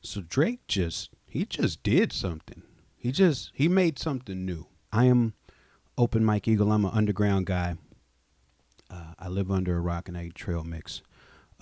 So Drake he just did something. He made something new. I am Open Mike Eagle. I'm an underground guy. I live under a rock and I eat trail mix.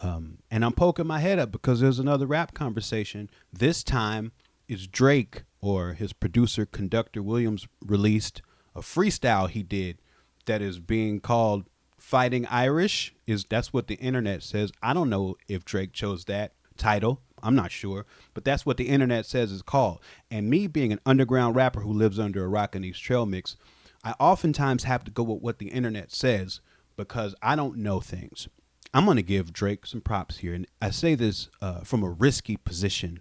And I'm poking my head up because there's another rap conversation. This time is Drake or his producer Conductor Williams released a freestyle he did that is being called Fighting Irish. That's what the internet says. I don't know if Drake chose that title. I'm not sure, but that's what the internet says it's called. And me being an underground rapper who lives under a rock and eats trail mix, I oftentimes have to go with what the internet says because I don't know things. I'm going to give Drake some props here. And I say this from a risky position.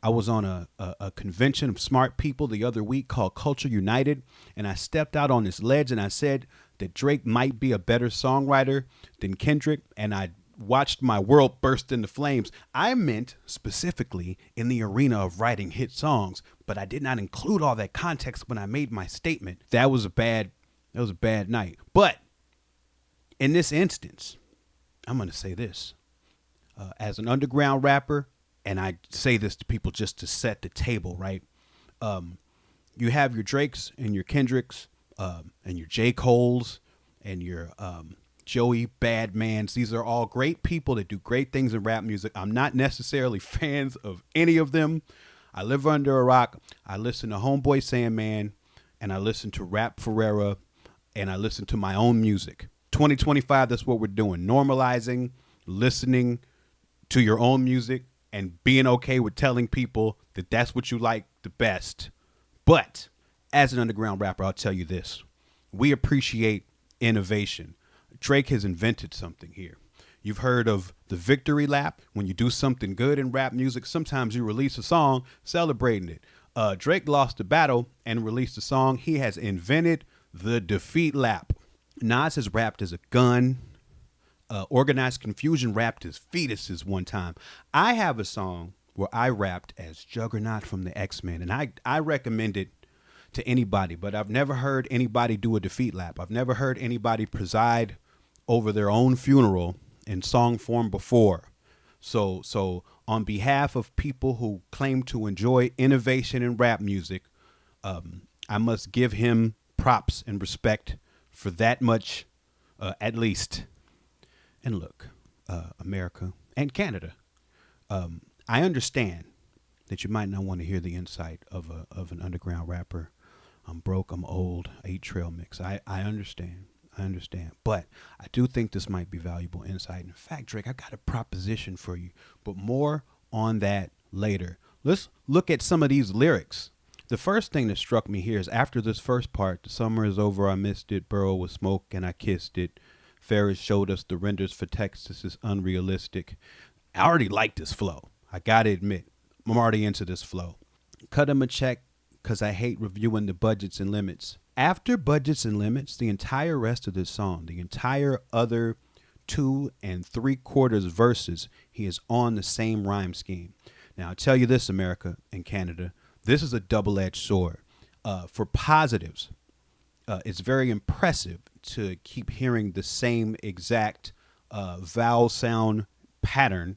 I was on a convention of smart people the other week called Culture United, and I stepped out on this ledge and I said that Drake might be a better songwriter than Kendrick, and I watched my world burst into flames. I meant specifically in the arena of writing hit songs, but I did not include all that context when I made my statement. That was a bad night. But in this instance, I'm going to say this. As an underground rapper, and I say this to people just to set the table, right? You have your Drakes and your Kendricks and your J. Coles and your Joey Badmans. These are all great people that do great things in rap music. I'm not necessarily fans of any of them. I live under a rock. I listen to Homeboy Sandman, and I listen to Rap Ferreira, and I listen to my own music. 2025, that's what we're doing. Normalizing, listening to your own music, and being okay with telling people that that's what you like the best. But as an underground rapper, I'll tell you this. We appreciate innovation. Drake has invented something here. You've heard of the victory lap. When you do something good in rap music, sometimes you release a song celebrating it. Drake lost the battle and released a song. He has invented the defeat lap. Nas has rapped as a gun. Organized Confusion rapped as fetuses one time. I have a song where I rapped as Juggernaut from the X-Men, and I recommend it to anybody, but I've never heard anybody do a defeat lap. I've never heard anybody preside over their own funeral in song form before. So on behalf of people who claim to enjoy innovation in rap music, I must give him props and respect for that much, at least. And look, America and Canada, I understand that you might not want to hear the insight of an underground rapper. I'm broke, I'm old, I eat trail mix. I understand. But I do think this might be valuable insight. In fact, Drake, I got a proposition for you, but more on that later. Let's look at some of these lyrics. The first thing that struck me here is after this first part, the summer is over, I missed it, burrow with smoke and I kissed it. Ferris showed us the renders for Texas is unrealistic. I already like this flow. I gotta admit, I'm already into this flow. Cut him a check because I hate reviewing the budgets and limits. After budgets and limits, the entire rest of this song, the entire other 2 3/4 verses, he is on the same rhyme scheme. Now, I'll tell you this, America and Canada, this is a double-edged sword. For positives, it's very impressive to keep hearing the same exact vowel sound pattern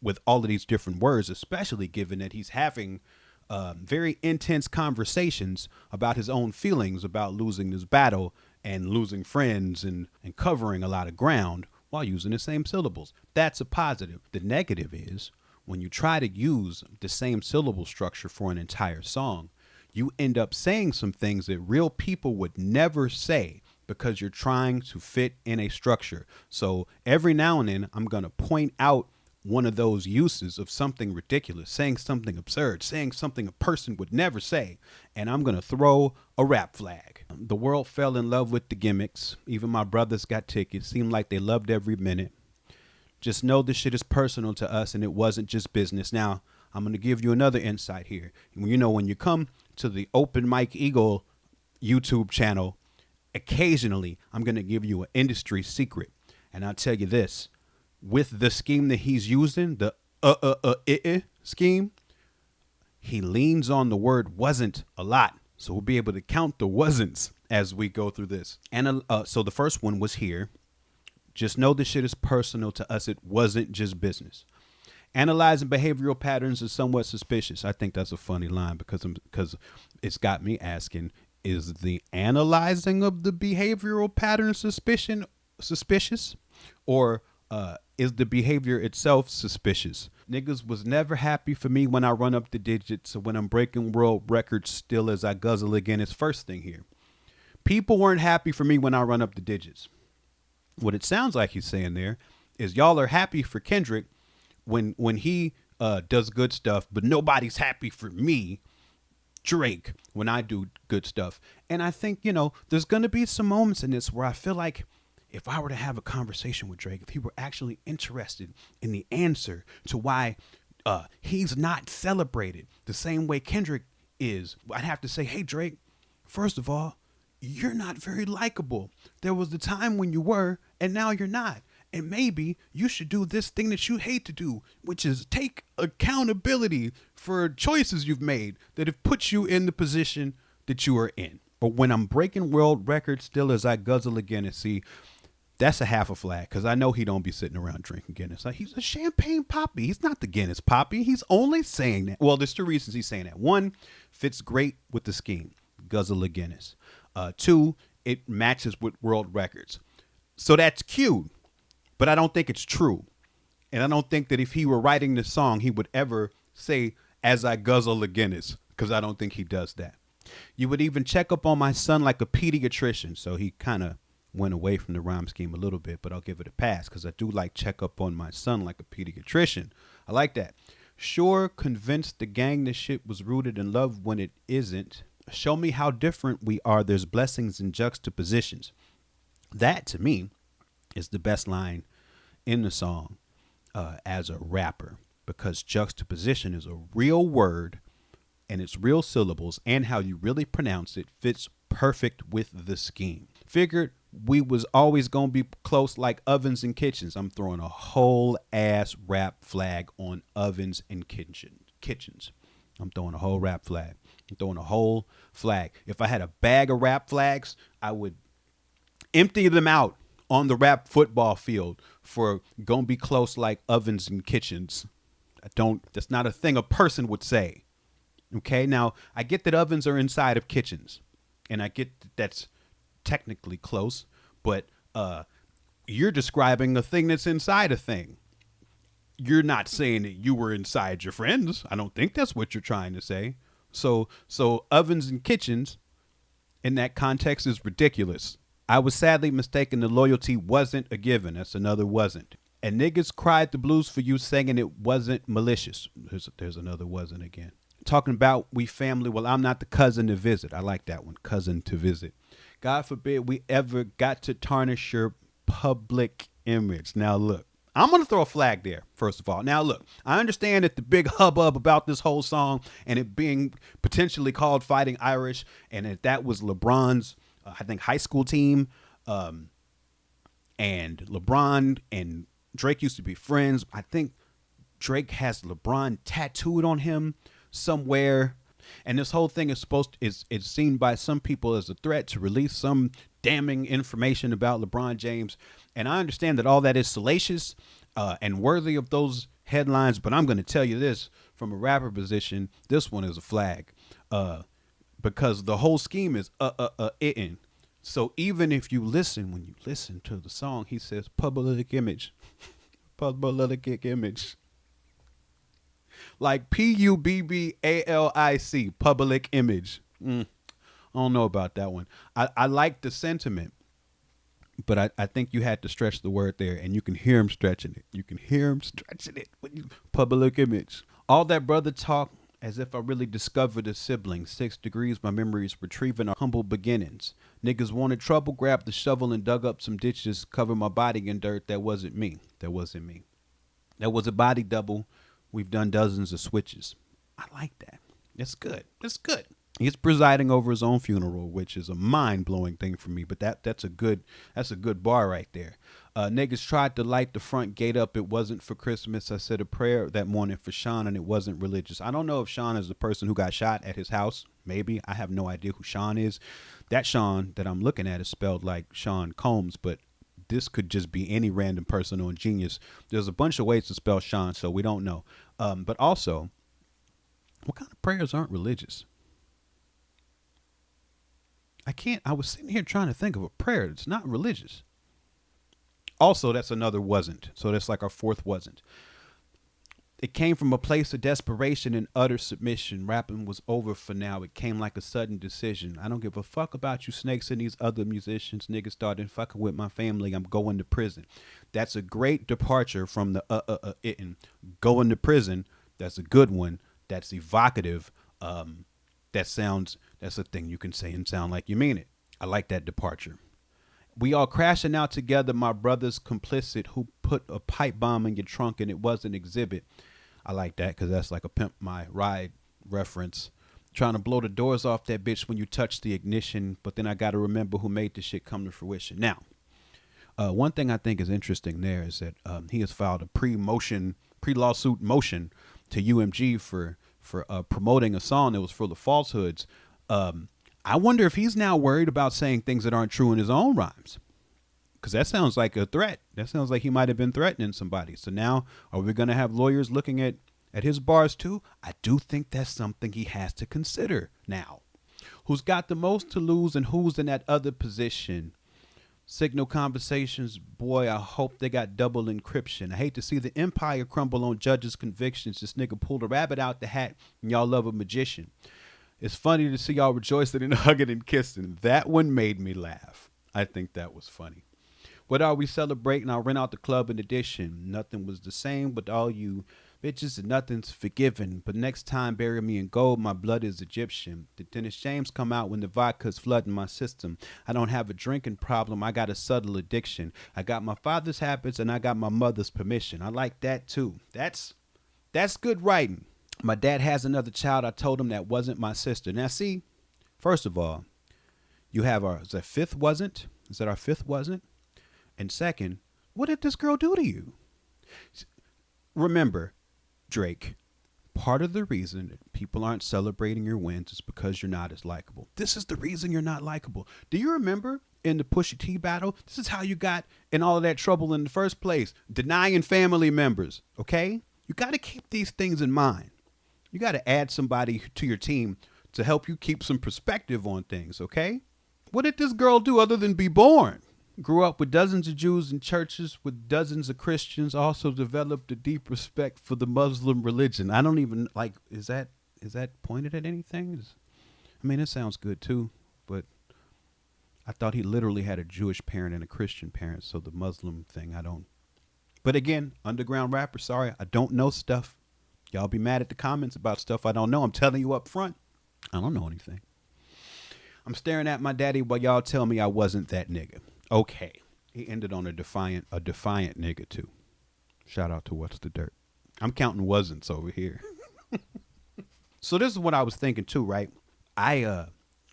with all of these different words, especially given that he's having very intense conversations about his own feelings about losing this battle and losing friends and covering a lot of ground while using the same syllables. That's a positive. The negative is when you try to use the same syllable structure for an entire song, you end up saying some things that real people would never say because you're trying to fit in a structure. So every now and then I'm going to point out one of those uses of something ridiculous, saying something absurd, saying something a person would never say, and I'm going to throw a rap flag. The world fell in love with the gimmicks. Even my brothers got tickets. Seemed like they loved every minute. Just know this shit is personal to us and it wasn't just business. Now, I'm going to give you another insight here. You know, when you come to the Open Mike Eagle YouTube channel, occasionally I'm going to give you an industry secret. And I'll tell you this. With the scheme that he's using, the scheme, he leans on the word wasn't a lot. So we'll be able to count the wasn'ts as we go through this. And so the first one was here. Just know this shit is personal to us. It wasn't just business. Analyzing behavioral patterns is somewhat suspicious. I think that's a funny line because it's got me asking: is the analyzing of the behavioral pattern suspicious, or is the behavior itself suspicious? Niggas was never happy for me when I run up the digits. So when I'm breaking world records, still as I guzzle again. It's first thing here. People weren't happy for me when I run up the digits. What it sounds like he's saying there is y'all are happy for Kendrick when he does good stuff, but nobody's happy for me, Drake, when I do good stuff. And I think, there's going to be some moments in this where I feel like if I were to have a conversation with Drake, if he were actually interested in the answer to why he's not celebrated the same way Kendrick is, I'd have to say, hey, Drake, first of all, you're not very likable. There was the time when you were, and now you're not. And maybe you should do this thing that you hate to do, which is take accountability for choices you've made that have put you in the position that you are in. But when I'm breaking world records still as I guzzle again, and see, that's a half a flag, because I know he don't be sitting around drinking Guinness. Like, he's a champagne poppy. He's not the Guinness poppy. He's only saying that. Well, there's two reasons he's saying that. One, fits great with the scheme, guzzle a Guinness. Two, it matches with world records. So that's cute. But I don't think it's true. And I don't think that if he were writing this song, he would ever say, as I guzzle a Guinness, because I don't think he does that. You would even check up on my son like a pediatrician. So he kind of went away from the rhyme scheme a little bit, but I'll give it a pass because I do like check up on my son like a pediatrician. I like that. Sure, convinced the gang this shit was rooted in love when it isn't. Show me how different we are. There's blessings in juxtapositions. That, to me, is the best line in the song as a rapper, because juxtaposition is a real word and it's real syllables, and how you really pronounce it fits perfect with the scheme. Figured we was always going to be close like ovens and kitchens. I'm throwing a whole ass rap flag on ovens and kitchens. I'm throwing a whole rap flag. I'm throwing a whole flag. If I had a bag of rap flags, I would empty them out on the rap football field for gonna be close like ovens and kitchens. That's not a thing a person would say. Okay, now I get that ovens are inside of kitchens, and I get that's technically close, but you're describing a thing that's inside a thing. You're not saying that you were inside your friends. I don't think that's what you're trying to say. So ovens and kitchens in that context is ridiculous. I was sadly mistaken. The loyalty wasn't a given. That's another wasn't. And niggas cried the blues for you, saying it wasn't malicious. There's another wasn't again. Talking about we family. Well, I'm not the cousin to visit. I like that one. Cousin to visit. God forbid we ever got to tarnish your public image. Now, look, I'm going to throw a flag there, first of all. Now, look, I understand that the big hubbub about this whole song and it being potentially called Fighting Irish, and that was LeBron's, I think, high school team. And LeBron and Drake used to be friends. I think Drake has LeBron tattooed on him somewhere. And this whole thing is seen by some people as a threat to release some damning information about LeBron James. And I understand that all that is salacious and worthy of those headlines. But I'm going to tell you this from a rapper position. This one is a flag because the whole scheme is it. So even if when you listen to the song, he says public image, public image. Like PUBBALIC, public image. I don't know about that one. I like the sentiment, but I think you had to stretch the word there, and you can hear him stretching it. You can hear him stretching it. Public image. All that brother talk as if I really discovered a sibling. 6 degrees, my memories retrieving our humble beginnings. Niggas wanted trouble, grabbed the shovel and dug up some ditches, covered my body in dirt. That wasn't me. That wasn't me. That was a body double. We've done dozens of switches. I like that. That's good. That's good. He's presiding over his own funeral, which is a mind-blowing thing for me. But that's a good bar right there. Niggas tried to light the front gate up. It wasn't for Christmas. I said a prayer that morning for Sean, and it wasn't religious. I don't know if Sean is the person who got shot at his house. Maybe. I have no idea who Sean is. That Sean that I'm looking at is spelled like Sean Combs, but this could just be any random person or genius. There's a bunch of ways to spell Sean, so we don't know. But also, what kind of prayers aren't religious? I was sitting here trying to think of a prayer that's not religious. Also, that's another wasn't. So that's like our fourth wasn't. It came from a place of desperation and utter submission. Rapping was over for now. It came like a sudden decision. I don't give a fuck about you snakes and these other musicians. Niggas started fucking with my family. I'm going to prison. That's a great departure from the ittin'. Going to prison. That's a good one. That's evocative. That's a thing you can say and sound like you mean it. I like that departure. We all crashing out together, my brothers complicit, who put a pipe bomb in your trunk and it was an exhibit. I like that because that's like a Pimp My Ride reference. Trying to blow the doors off that bitch when you touch the ignition, but then I got to remember who made this shit come to fruition. Now, one thing I think is interesting there is that he has filed a pre-lawsuit motion to UMG for promoting a song that was full of falsehoods. I wonder if he's now worried about saying things that aren't true in his own rhymes. Because that sounds like a threat. That sounds like he might have been threatening somebody. So now, are we going to have lawyers looking at his bars too? I do think that's something he has to consider now. Who's got the most to lose and who's in that other position? Signal conversations, boy, I hope they got double encryption. I hate to see the empire crumble on judges' convictions. This nigga pulled a rabbit out the hat and y'all love a magician. It's funny to see y'all rejoicing and hugging and kissing. That one made me laugh. I think that was funny. What are we celebrating? I'll rent out the club in addition. Nothing was the same, but all you bitches and nothing's forgiven. But next time, bury me in gold. My blood is Egyptian. The Dennis James come out when the vodka's flooding my system. I don't have a drinking problem. I got a subtle addiction. I got my father's habits and I got my mother's permission. I like that too. That's good writing. My dad has another child. I told him that wasn't my sister. Now, see, first of all, you have is that fifth wasn't? Is that our fifth wasn't? And second, what did this girl do to you? Remember, Drake, part of the reason that people aren't celebrating your wins is because you're not as likable. This is the reason you're not likable. Do you remember in the Pusha T battle? This is how you got in all of that trouble in the first place. Denying family members, okay? You got to keep these things in mind. You got to add somebody to your team to help you keep some perspective on things, okay? What did this girl do other than be born? Grew up with dozens of Jews in churches with dozens of Christians, also developed a deep respect for the Muslim religion. I don't even is that pointed at anything? I mean, it sounds good too, but I thought he literally had a Jewish parent and a Christian parent, so the Muslim thing, I don't. But again, underground rapper, sorry, I don't know stuff. Y'all be mad at the comments about stuff I don't know. I'm telling you up front, I don't know anything. I'm staring at my daddy while y'all tell me I wasn't that nigga. Okay. He ended on a defiant nigga too. Shout out to What's the Dirt. I'm counting wasn'ts over here. So this is what I was thinking too, right? I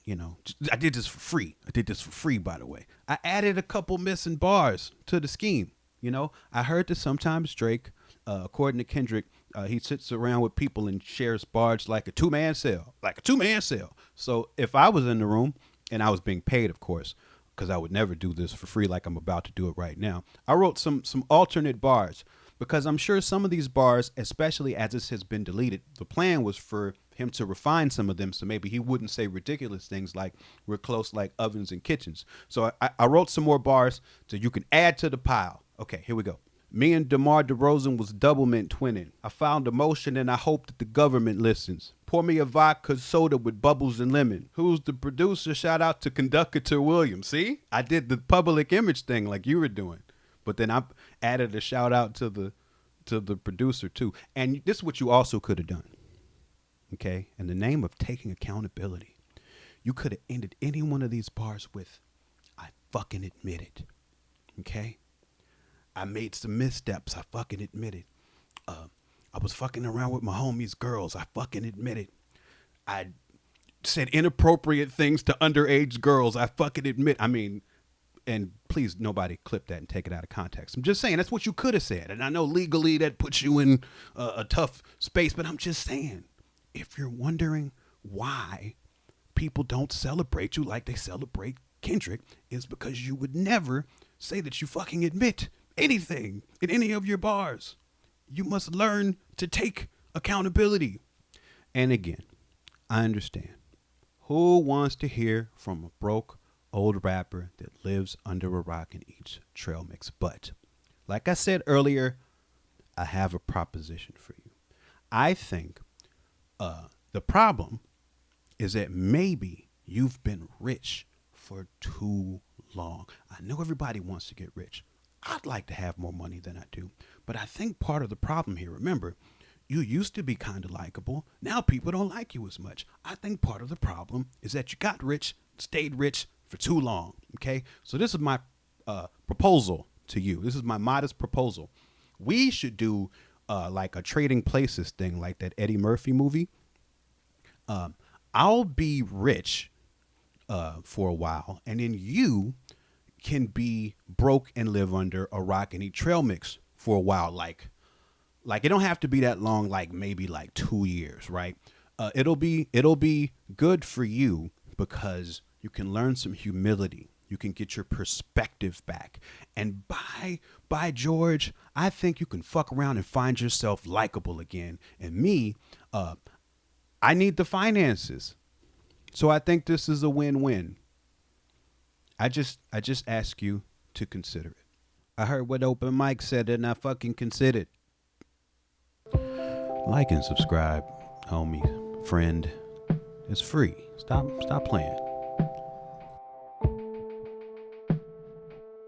did this for free. By the way. I added a couple missing bars to the scheme. I heard that sometimes Drake, according to Kendrick, he sits around with people and shares bars like a two-man cell. So if I was in the room and I was being paid, of course, because I would never do this for free like I'm about to do it right now, I wrote some alternate bars because I'm sure some of these bars, especially as this has been deleted, the plan was for him to refine some of them so maybe he wouldn't say ridiculous things like we're close like ovens and kitchens. So I wrote some more bars so you can add to the pile. Okay, here we go. Me and DeMar DeRozan was double mint twinning. I found a motion and I hope that the government listens. Pour me a vodka soda with bubbles and lemon. Who's the producer? Shout out to Conductor Williams. See? I did the public image thing like you were doing. But then I added a shout out to the producer too. And this is what you also could have done. Okay? In the name of taking accountability, you could have ended any one of these bars with, I fucking admit it. Okay? I made some missteps. I fucking admit it. I was fucking around with my homies' girls. I fucking admit it. I said inappropriate things to underage girls. I fucking admit. I mean, and please, nobody clip that and take it out of context. I'm just saying that's what you could have said. And I know legally that puts you in a tough space, but I'm just saying, if you're wondering why people don't celebrate you like they celebrate Kendrick, is because you would never say that you fucking admit anything in any of your bars. You must learn to take accountability. And again, I understand. Who wants to hear from a broke old rapper that lives under a rock and eats trail mix? But like I said earlier, I have a proposition for you. I think the problem is that maybe you've been rich for too long. I know everybody wants to get rich. I'd like to have more money than I do. But I think part of the problem here, remember, you used to be kind of likable. Now people don't like you as much. I think part of the problem is that you got rich, stayed rich for too long. Okay? So this is my proposal to you. This is my modest proposal. We should do like a trading places thing, like that Eddie Murphy movie. I'll be rich for a while, and then you can be broke and live under a rock and eat trail mix for a while. Like it don't have to be that long. Like maybe like 2 years, right? It'll be good for you because you can learn some humility. You can get your perspective back. And by George, I think you can fuck around and find yourself likable again. And me, I need the finances. So I think this is a win-win. I just ask you to consider it. I heard what Open Mike said and I fucking considered. Like and subscribe, homie, friend. It's free. Stop playing.